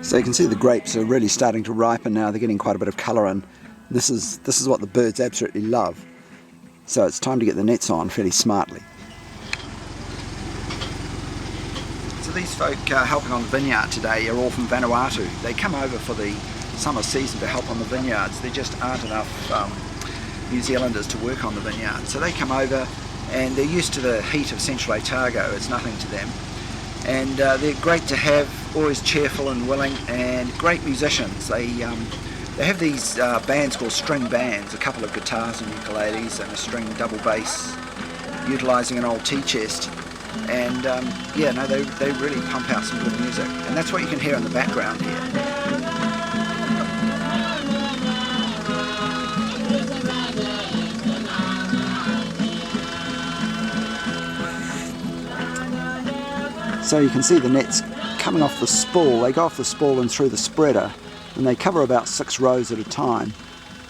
So you can see the grapes are really starting to ripen now. They're getting quite a bit of colour, and this is what the birds absolutely love. So it's time to get the nets on fairly smartly. So these folk helping on the vineyard today are all from Vanuatu. They come over for the summer season to help on the vineyards. There just aren't enough New Zealanders to work on the vineyard. So they come over and they're used to the heat of Central Otago. It's nothing to them. And they're great to have, always cheerful and willing, and great musicians. They have these bands called string bands, a couple of guitars and ukuleles and a string double bass, utilising an old tea chest. And yeah, no, they really pump out some good music, and that's what you can hear in the background here. So you can see the nets coming off the spool. They go off the spool and through the spreader, and they cover about 6 rows at a time.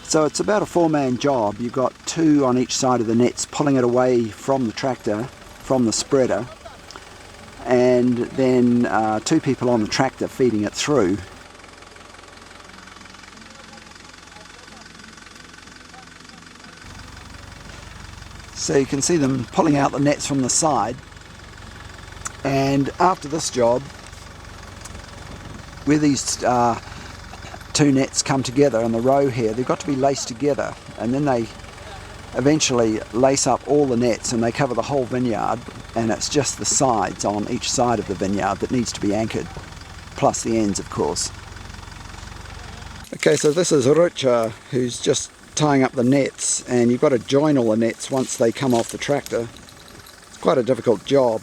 So it's about a 4-man job. You've got 2 on each side of the nets pulling it away from the tractor, from the spreader, and then 2 people on the tractor feeding it through. So you can see them pulling out the nets from the side. And after this job, where these 2 nets come together in the row here, they've got to be laced together, and then they eventually lace up all the nets and they cover the whole vineyard, and it's just the sides on each side of the vineyard that needs to be anchored, plus the ends, of course. Okay, so this is Rucha, who's just tying up the nets, and you've got to join all the nets once they come off the tractor. It's quite a difficult job.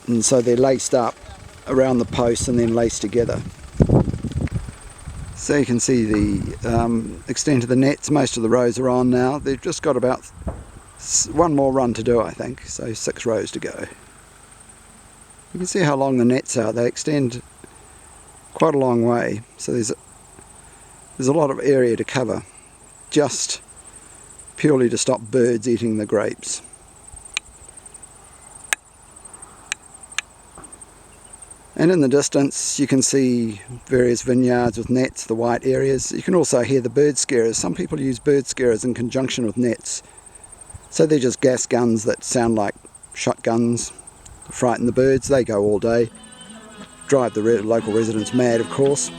And so they're laced up around the posts and then laced together. So you can see the extent of the nets. Most of the rows are on now. They've just got about 1 more run to do, I think, so 6 rows to go. You can see how long the nets are. They extend quite a long way, so there's a lot of area to cover, just purely to stop birds eating the grapes. And in the distance you can see various vineyards with nets, the white areas. You can also hear the bird scarers. Some people use bird scarers in conjunction with nets. So they're just gas guns that sound like shotguns to frighten the birds. They go all day, drive the local residents mad, of course.